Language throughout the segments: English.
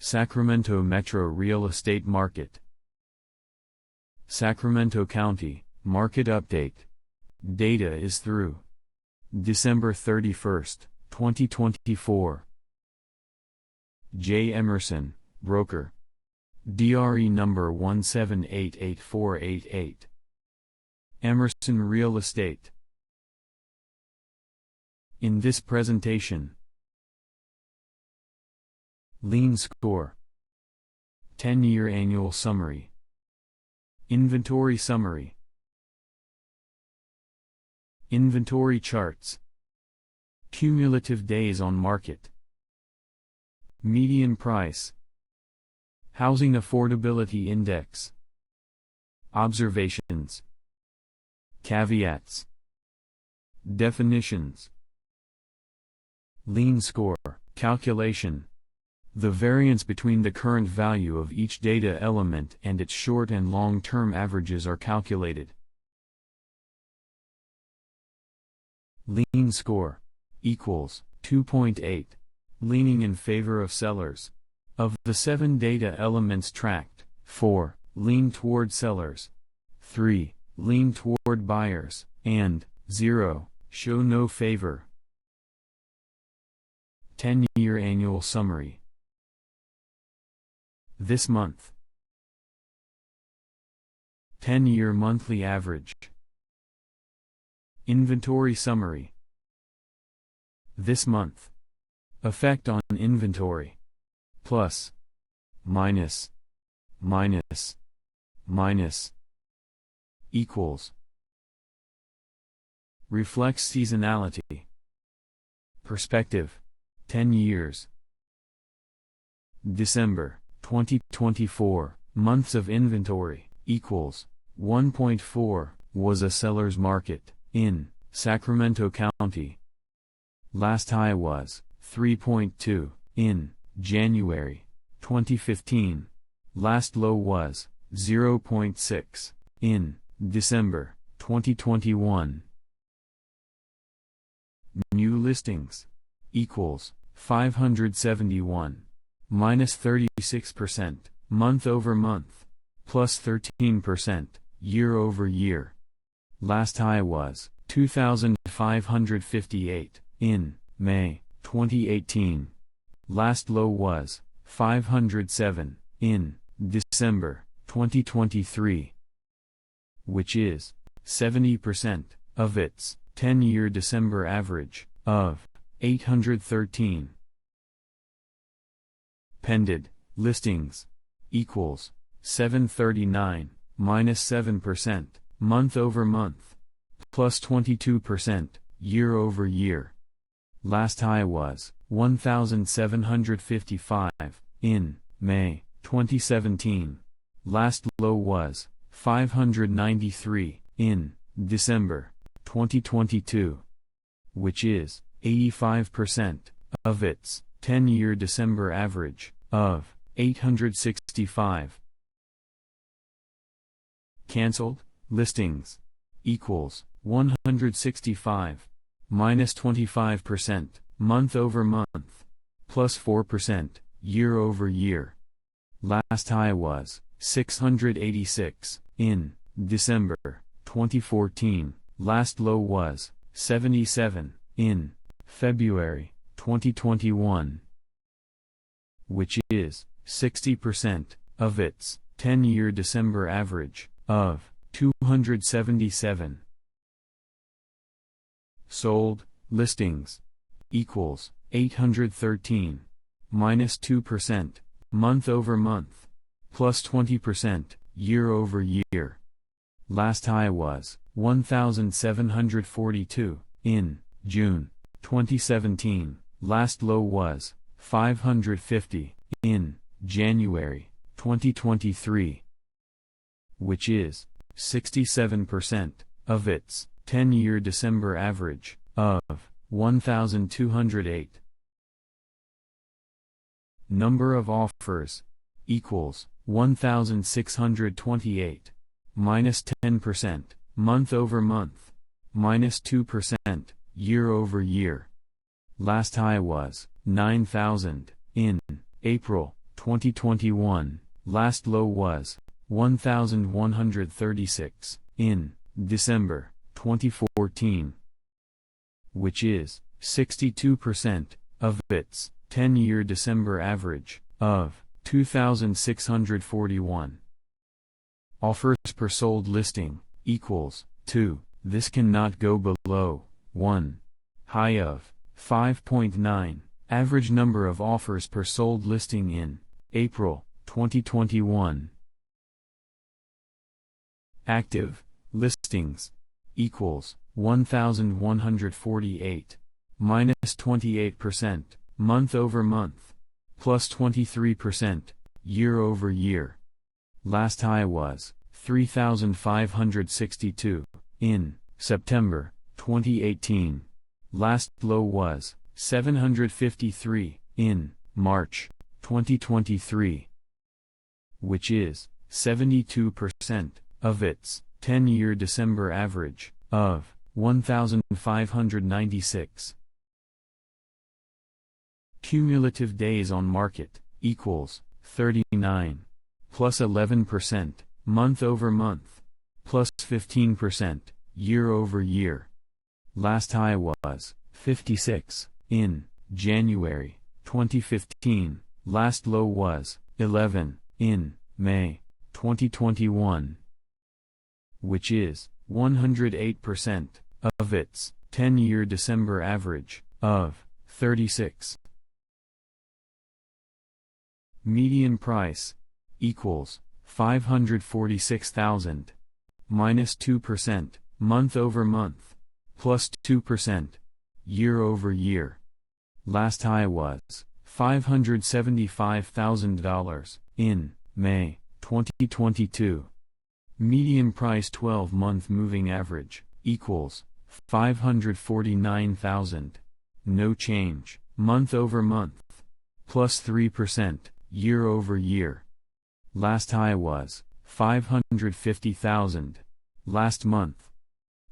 Sacramento Metro Real Estate Market. Sacramento County, Market Update. Data is through December 31st, 2024. J. Emerson, Broker. DRE number 1788488. Emerson Real Estate. In this presentation, Lien Score, 10-year annual summary, inventory summary, inventory charts, cumulative days on market, median price, housing affordability index, observations, caveats, definitions. Lien score calculation. The variance between the current value of each data element and its short and long-term averages are calculated. Lien score equals 2.8, leaning in favor of sellers. Of the 7 data elements tracked, 4 lean toward sellers, 3 lean toward buyers, and 0 show no favor. 10-year annual summary. This month. 10-year monthly average. Inventory summary. This month. Effect on inventory. Plus. Minus. Minus. Minus. Equals. Reflects seasonality. Perspective. 10 years. December 2024, months of inventory, equals 1.4, was a seller's market, in Sacramento County. Last high was 3.2, in January 2015. Last low was 0.6, in December 2021. New listings, equals 571. Minus 36%, month over month, plus 13%, year over year. Last high was 2,558, in May 2018. Last low was 507, in December 2023, which is 70% of its 10-year December average of 813. Pended listings equals 739, minus 7%, month over month, plus 22%, year over year. Last high was 1,755, in May 2017. Last low was 593, in December 2022, which is 85% of its 10-year December average of 865. Cancelled listings equals 165, minus 25%, month over month, plus 4%, year over year. Last high was 686, in December 2014. Last low was 77, in February 2021, which is 60% of its 10-year December average of 277. Sold listings equals 813, minus 2%, month over month, plus 20%, year over year. Last high was 1,742, in June 2017. Last low was 550, in January 2023, which is 67% of its 10-year December average of 1,208. Number of offers equals 1,628, minus 10%, month over month, minus 2%, year over year. Last high was 9,000, in April 2021. Last low was 1,136 in December 2014, which is 62% of its 10-year December average of 2,641. Offers per sold listing equals 2. This cannot go below 1. High of 5.9. Average number of offers per sold listing in April 2021. Active listings equals 1,148. Minus 28%, month over month. Plus 23%, year over year. Last high was 3,562 in September 2018. Last low was 753 in March 2023, which is 72% of its 10-year December average of 1,596. Cumulative days on market equals 39. Plus 11%, month over month. Plus 15%, year over year. Last high was 56 in January 2015. Last low was 11 in May 2021, which is 108% of its 10-year December average of 36. Median price equals 546,000. Minus 2%, month over month. Plus 2%, year over year. Last high was $575,000 in May 2022. Median price 12-month moving average equals 549,000. No change, month over month. Plus 3%, year over year. Last high was 550,000 last month.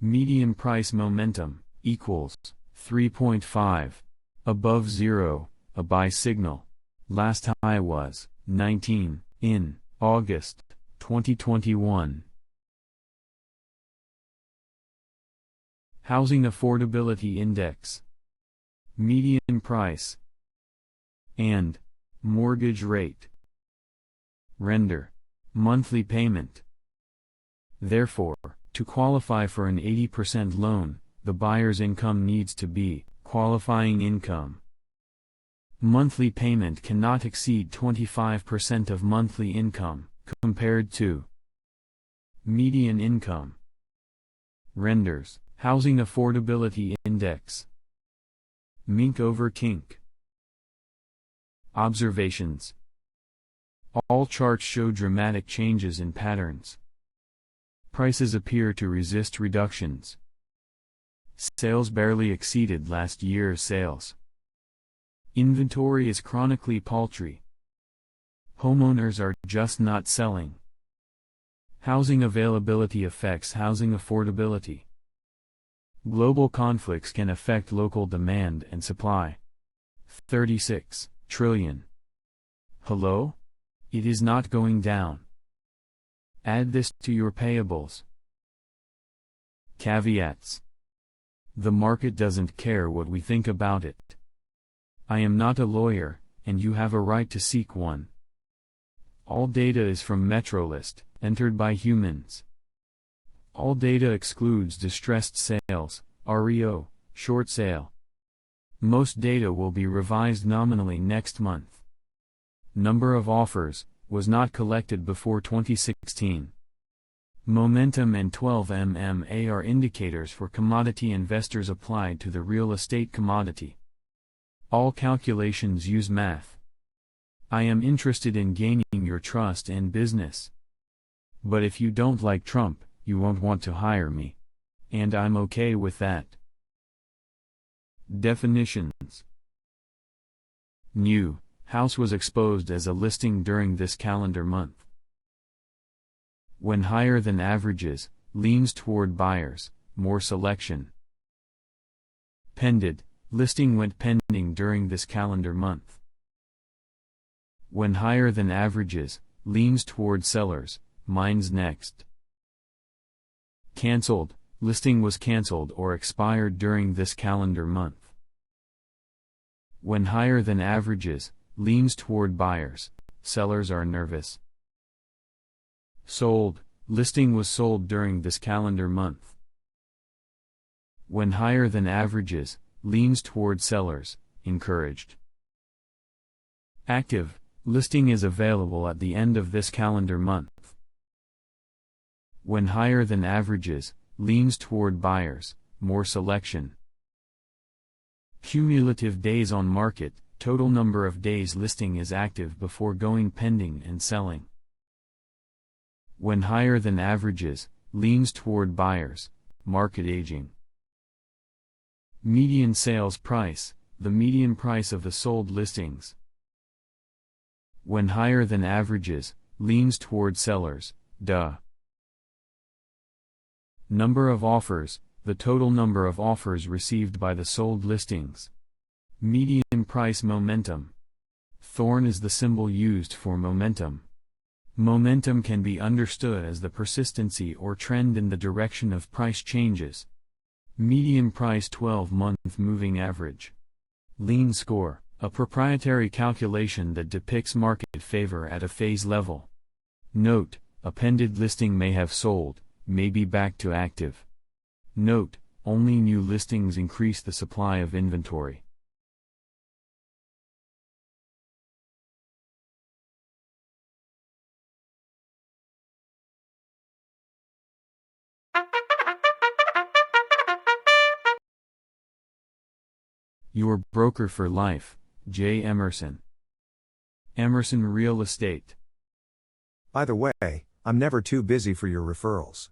Median price momentum equals 3.5. Above zero, a buy signal. Last high was 19 in August 2021. Housing Affordability Index, median price, and mortgage rate. Render, monthly payment. Therefore, to qualify for an 80% loan, the buyer's income needs to be qualifying income. Monthly payment cannot exceed 25% of monthly income, compared to median income. Renders, Housing Affordability Index. Mink over kink. Observations. All charts show dramatic changes in patterns. Prices appear to resist reductions. Sales barely exceeded last year's sales. Inventory is chronically paltry. Homeowners are just not selling. Housing availability affects housing affordability. Global conflicts can affect local demand and supply. 36 trillion. Hello? It is not going down. Add this to your payables. Caveats. The market doesn't care what we think about it. I am not a lawyer, and you have a right to seek one. All data is from Metrolist, entered by humans. All data excludes distressed sales, REO, short sale. Most data will be revised nominally next month. Number of offers was not collected before 2016. Momentum and 12 MMA are indicators for commodity investors applied to the real estate commodity. All calculations use math. I am interested in gaining your trust and business. But if you don't like Trump, you won't want to hire me. And I'm okay with that. Definitions. New house was exposed as a listing during this calendar month. When higher than averages, leans toward buyers, more selection. Pended listing went pending during this calendar month. When higher than averages, leans toward sellers, mine's next. Cancelled, listing was cancelled or expired during this calendar month. When higher than averages, leans toward buyers, sellers are nervous. Sold, listing was sold during this calendar month. When higher than averages, leans toward sellers, encouraged. Active, listing is available at the end of this calendar month. When higher than averages, leans toward buyers, more selection. Cumulative days on market, total number of days listing is active before going pending and selling. When higher than averages, leans toward buyers, market aging. Median sales price, the median price of the sold listings. When higher than averages, leans toward sellers, duh. Number of offers, the total number of offers received by the sold listings. Median price momentum. Thorn is the symbol used for momentum. Momentum can be understood as the persistency or trend in the direction of price changes. Median price 12-month moving average. Lean score, a proprietary calculation that depicts market favor at a phase level. Note, a pended listing may have sold, may be back to active. Note, only new listings increase the supply of inventory. Your broker for life, J. Emerson. Emerson Real Estate. By the way, I'm never too busy for your referrals.